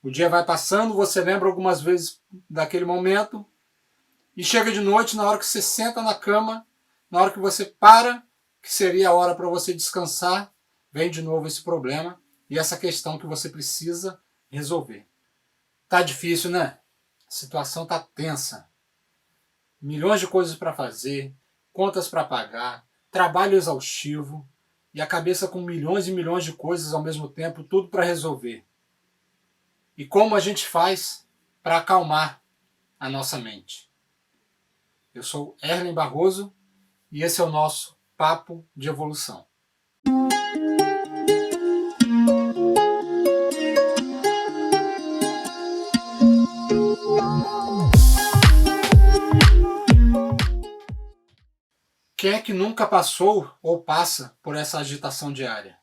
O dia vai passando, você lembra algumas vezes daquele momento, e chega de noite, na hora que você senta na cama, na hora que você para, que seria a hora para você descansar, vem de novo esse problema e essa questão que você precisa resolver. Tá difícil, né? A situação tá tensa. Milhões de coisas para fazer, contas para pagar, trabalho exaustivo e a cabeça com milhões e milhões de coisas ao mesmo tempo, tudo para resolver. E como a gente faz para acalmar a nossa mente? Eu sou Erlen Barroso e esse é o nosso Papo de Evolução. Quem é que nunca passou ou passa por essa agitação diária?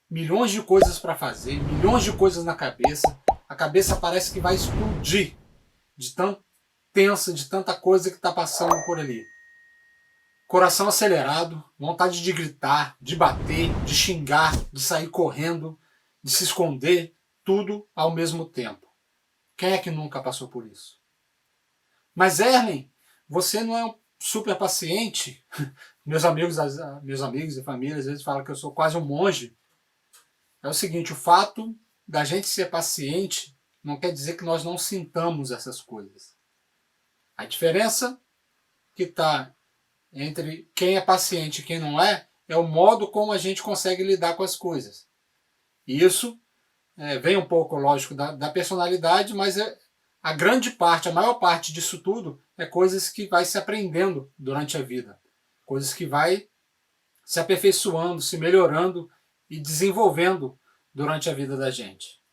Milhões de coisas para fazer, milhões de coisas na cabeça, a cabeça parece que vai explodir de tão tensa, de tanta coisa que está passando por ali. Coração acelerado, vontade de gritar, de bater, de xingar, de sair correndo, de se esconder, tudo ao mesmo tempo. Quem é que nunca passou por isso? Mas Erlen, você não é um super paciente? Meus amigos e família às vezes falam que eu sou quase um monge. É o seguinte, o fato da gente ser paciente não quer dizer que nós não sintamos essas coisas. A diferença que está entre quem é paciente e quem não é o modo como a gente consegue lidar com as coisas. E isso vem um pouco, lógico, da personalidade, mas a grande parte, a maior parte disso tudo é coisas que vai se aprendendo durante a vida. Coisas que vai se aperfeiçoando, se melhorando e desenvolvendo durante a vida da gente.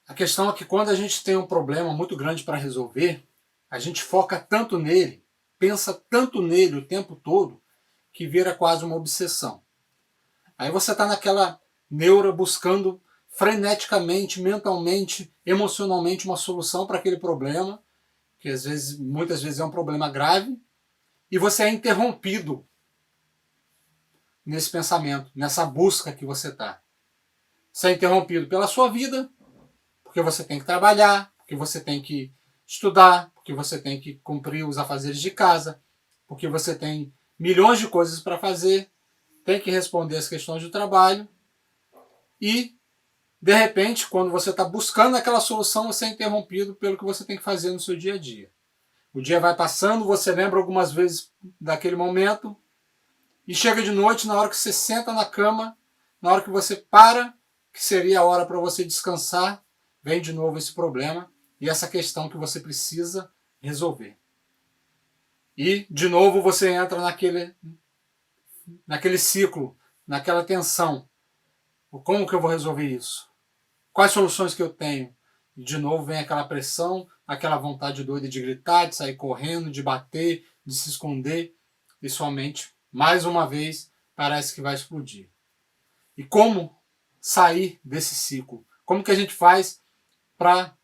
A questão é que quando a gente tem um problema muito grande para resolver, a gente foca tanto nele, pensa tanto nele o tempo todo, que vira quase uma obsessão. Aí você está naquela neura buscando freneticamente, mentalmente, emocionalmente uma solução para aquele problema, que muitas vezes é um problema grave, e você é interrompido nesse pensamento, nessa busca que você está. Você é interrompido pela sua vida, porque você tem que trabalhar, porque você tem que estudar, porque você tem que cumprir os afazeres de casa, porque você tem milhões de coisas para fazer, tem que responder as questões do trabalho e, de repente, quando você está buscando aquela solução, você é interrompido pelo que você tem que fazer no seu dia a dia. O dia vai passando, você lembra algumas vezes daquele momento e chega de noite, na hora que você senta na cama, na hora que você para, que seria a hora para você descansar, vem de novo esse problema e essa questão que você precisa resolver. E, de novo, você entra naquele ciclo, naquela tensão. Como que eu vou resolver isso? Quais soluções que eu tenho? E, de novo, vem aquela pressão, aquela vontade doida de gritar, de sair correndo, de bater, de se esconder. E sua mente, mais uma vez, parece que vai explodir. E como sair desse ciclo? Como que a gente faz para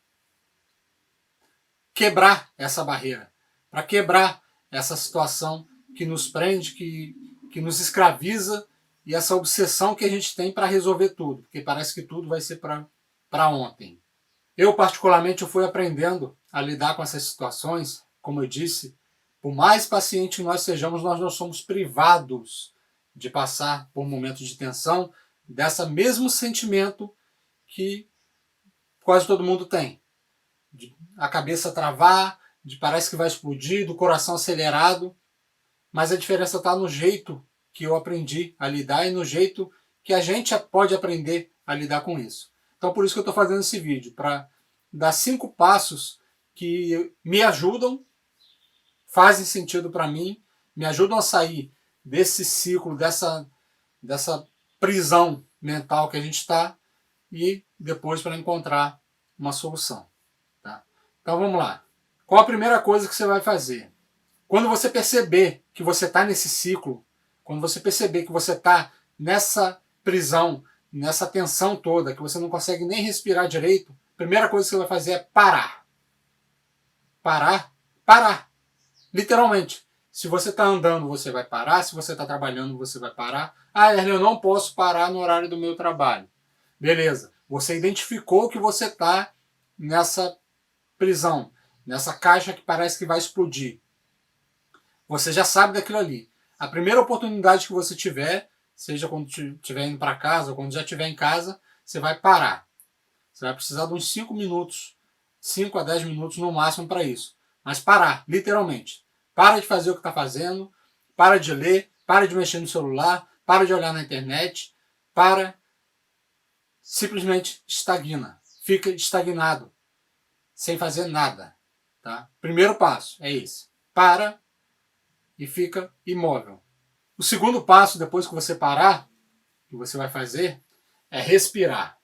quebrar essa barreira? Para quebrar essa situação que nos prende, que nos escraviza e essa obsessão que a gente tem para resolver tudo, porque parece que tudo vai ser para ontem. Eu, particularmente, eu fui aprendendo a lidar com essas situações, como eu disse, por mais paciente que nós sejamos, nós não somos privados de passar por momentos de tensão, desse mesmo sentimento que quase todo mundo tem. De a cabeça travar, de parece que vai explodir, do coração acelerado, mas a diferença está no jeito que eu aprendi a lidar e no jeito que a gente pode aprender a lidar com isso. Então por isso que eu estou fazendo esse vídeo, para dar 5 passos que me ajudam, fazem sentido para mim, me ajudam a sair desse ciclo, dessa prisão mental que a gente está e depois para encontrar uma solução. Tá? Então vamos lá. Qual a primeira coisa que você vai fazer? Quando você perceber que você está nesse ciclo, quando você perceber que você está nessa prisão, nessa tensão toda, que você não consegue nem respirar direito, a primeira coisa que você vai fazer é parar. Parar? Parar. Literalmente. Se você está andando, você vai parar. Se você está trabalhando, você vai parar. Ah, Erlen, eu não posso parar no horário do meu trabalho. Beleza. Você identificou que você está nessa prisão, nessa caixa que parece que vai explodir. Você já sabe daquilo ali. A primeira oportunidade que você tiver, seja quando estiver indo para casa ou quando já estiver em casa, você vai parar. Você vai precisar de uns 5 minutos, 5 a 10 minutos no máximo para isso. Mas parar, literalmente. Para de fazer o que está fazendo, para de ler, para de mexer no celular, para de olhar na internet, simplesmente estagna. Fica estagnado, sem fazer nada. Tá? Primeiro passo é esse. Para e fica imóvel. O segundo passo, depois que você parar, que você vai fazer, é respirar.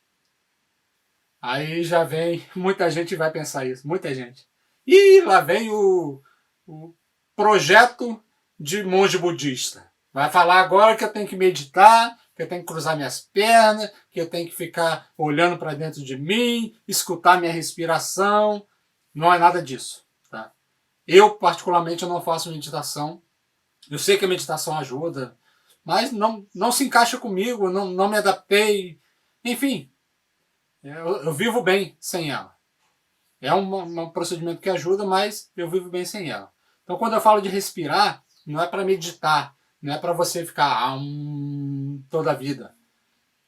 Aí já vem, muita gente vai pensar isso, muita gente. E lá vem o projeto de monge budista. Vai falar agora que eu tenho que meditar, que eu tenho que cruzar minhas pernas, que eu tenho que ficar olhando para dentro de mim, escutar minha respiração. Não é nada disso. Tá? Eu, particularmente, eu não faço meditação. Eu sei que a meditação ajuda, mas não se encaixa comigo, não me adaptei. Enfim, eu vivo bem sem ela. É um procedimento que ajuda, mas eu vivo bem sem ela. Então, quando eu falo de respirar, não é para meditar, não é para você ficar toda a vida.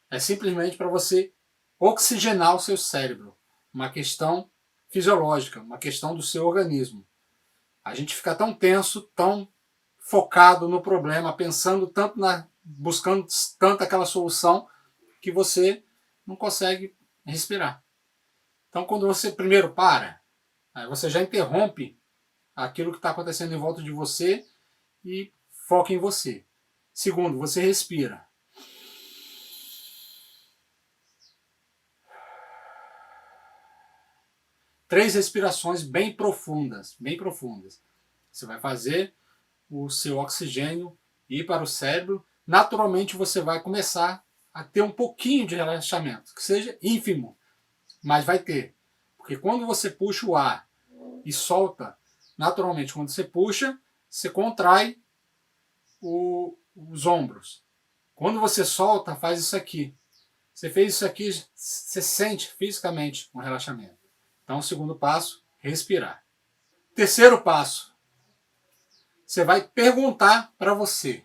É simplesmente para você oxigenar o seu cérebro. Uma questão fisiológica, uma questão do seu organismo. A gente fica tão tenso, tão focado no problema, pensando tanto buscando tanto aquela solução, que você não consegue respirar. Então, quando você primeiro para, aí você já interrompe aquilo que está acontecendo em volta de você e foca em você. Segundo, você respira. Três respirações bem profundas, bem profundas. Você vai fazer o seu oxigênio ir para o cérebro. Naturalmente você vai começar a ter um pouquinho de relaxamento, que seja ínfimo, mas vai ter. Porque quando você puxa o ar e solta, naturalmente, quando você puxa, você contrai os ombros. Quando você solta, faz isso aqui. Você fez isso aqui, você sente fisicamente um relaxamento. Então, o segundo passo, respirar. Terceiro passo, você vai perguntar para você.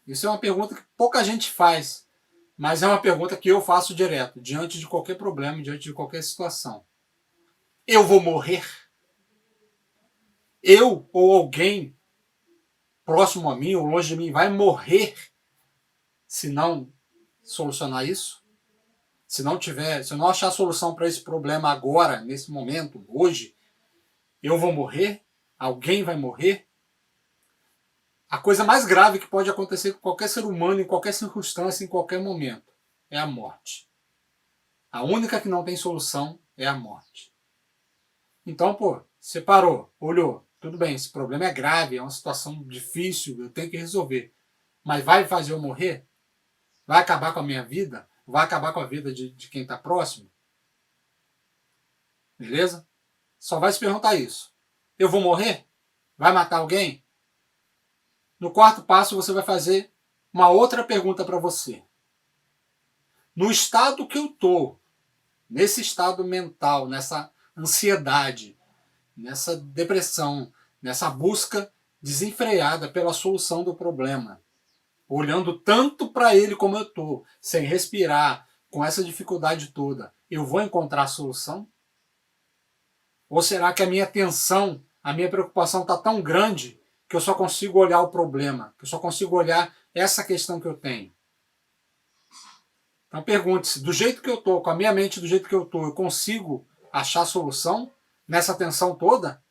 Isso é uma pergunta que pouca gente faz, mas é uma pergunta que eu faço direto, diante de qualquer problema, diante de qualquer situação. Eu vou morrer? Eu ou alguém próximo a mim ou longe de mim vai morrer se não solucionar isso? Se eu não achar solução para esse problema agora, nesse momento, hoje, eu vou morrer? Alguém vai morrer? A coisa mais grave que pode acontecer com qualquer ser humano, em qualquer circunstância, em qualquer momento, é a morte. A única que não tem solução é a morte. Então, você parou, olhou, tudo bem, esse problema é grave, é uma situação difícil, eu tenho que resolver. Mas vai fazer eu morrer? Vai acabar com a minha vida? Vai acabar com a vida de quem está próximo? Beleza? Só vai se perguntar isso. Eu vou morrer? Vai matar alguém? No quarto passo, você vai fazer uma outra pergunta para você. No estado que eu estou, nesse estado mental, nessa ansiedade, nessa depressão, nessa busca desenfreada pela solução do problema, olhando tanto para ele como eu estou, sem respirar, com essa dificuldade toda, eu vou encontrar a solução? Ou será que a minha tensão, a minha preocupação está tão grande que eu só consigo olhar o problema, que eu só consigo olhar essa questão que eu tenho? Então pergunte-se, do jeito que eu estou, com a minha mente do jeito que eu estou, eu consigo achar a solução nessa tensão toda?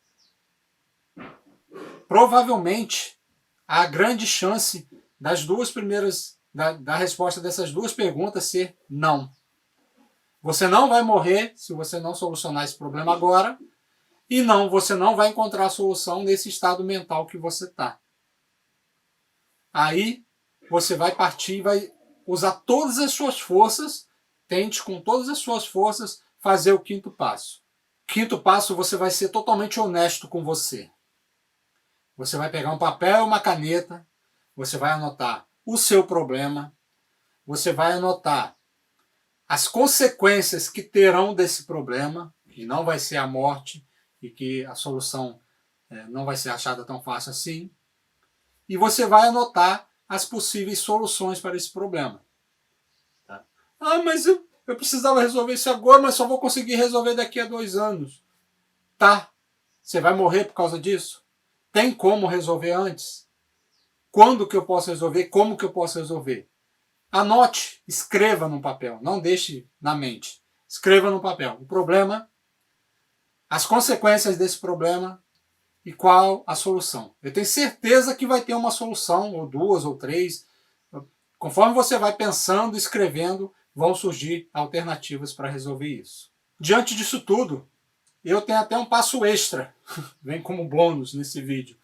Provavelmente, há grande chance das duas primeiras, da resposta dessas duas perguntas ser não. Você não vai morrer se você não solucionar esse problema agora, e não, você não vai encontrar a solução nesse estado mental que você está. Aí, você vai partir e vai usar todas as suas forças, tente com todas as suas forças fazer o quinto passo. Quinto passo, você vai ser totalmente honesto com você. Você vai pegar um papel e uma caneta, você vai anotar o seu problema, você vai anotar as consequências que terão desse problema, que não vai ser a morte e que a solução não vai ser achada tão fácil assim. E você vai anotar as possíveis soluções para esse problema. Tá? Ah, mas eu precisava resolver isso agora, mas só vou conseguir resolver daqui a 2 anos. Tá, você vai morrer por causa disso? Tem como resolver antes? Quando que eu posso resolver? Como que eu posso resolver? Anote, escreva no papel, não deixe na mente. Escreva no papel o problema, as consequências desse problema e qual a solução. Eu tenho certeza que vai ter uma solução, ou 2 ou 3. Conforme você vai pensando, escrevendo, vão surgir alternativas para resolver isso. Diante disso tudo, eu tenho até um passo extra, vem como bônus nesse vídeo.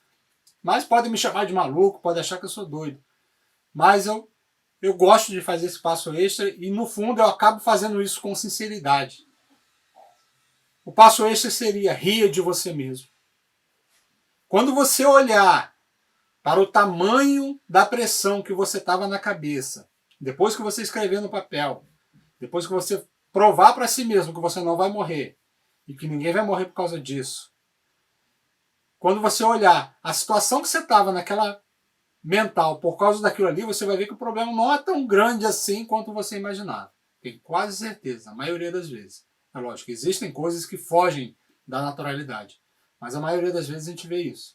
Mas podem me chamar de maluco, podem achar que eu sou doido. Mas eu gosto de fazer esse passo extra e, no fundo, eu acabo fazendo isso com sinceridade. O passo extra seria: ria de você mesmo. Quando você olhar para o tamanho da pressão que você estava na cabeça, depois que você escrever no papel, depois que você provar para si mesmo que você não vai morrer e que ninguém vai morrer por causa disso, quando você olhar a situação que você estava naquela mental por causa daquilo ali, você vai ver que o problema não é tão grande assim quanto você imaginava. Tenho quase certeza, a maioria das vezes. É lógico, existem coisas que fogem da naturalidade, mas a maioria das vezes a gente vê isso.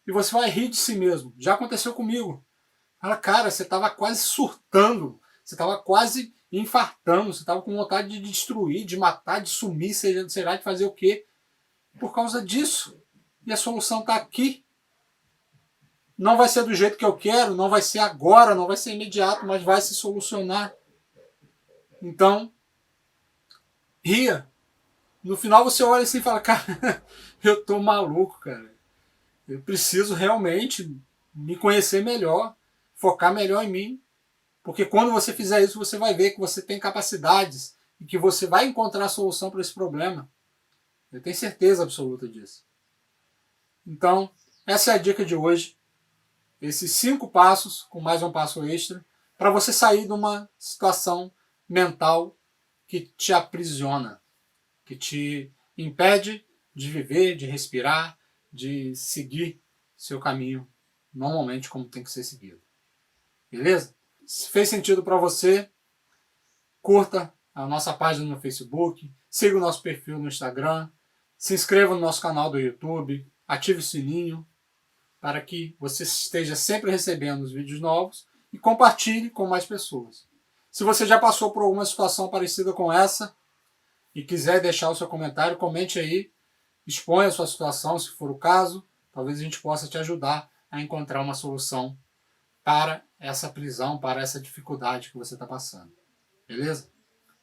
E você vai rir de si mesmo. Já aconteceu comigo. Fala, cara, você estava quase surtando, você estava quase infartando, você estava com vontade de destruir, de matar, de sumir, sei lá, de fazer o quê, por causa disso. E a solução está aqui. Não vai ser do jeito que eu quero, não vai ser agora, não vai ser imediato, mas vai se solucionar. Então, ria. No final você olha assim e fala, cara, eu tô maluco, cara. Eu preciso realmente me conhecer melhor, focar melhor em mim. Porque quando você fizer isso, você vai ver que você tem capacidades e que você vai encontrar a solução para esse problema. Eu tenho certeza absoluta disso. Então, essa é a dica de hoje. Esses 5 passos, com mais um passo extra, para você sair de uma situação mental que te aprisiona, que te impede de viver, de respirar, de seguir seu caminho normalmente como tem que ser seguido. Beleza? Se fez sentido para você, curta a nossa página no Facebook, siga o nosso perfil no Instagram, se inscreva no nosso canal do YouTube, ative o sininho para que você esteja sempre recebendo os vídeos novos e compartilhe com mais pessoas. Se você já passou por alguma situação parecida com essa e quiser deixar o seu comentário, comente aí, exponha a sua situação, se for o caso. Talvez a gente possa te ajudar a encontrar uma solução para essa prisão, para essa dificuldade que você está passando. Beleza?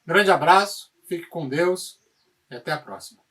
Grande abraço, fique com Deus e até a próxima.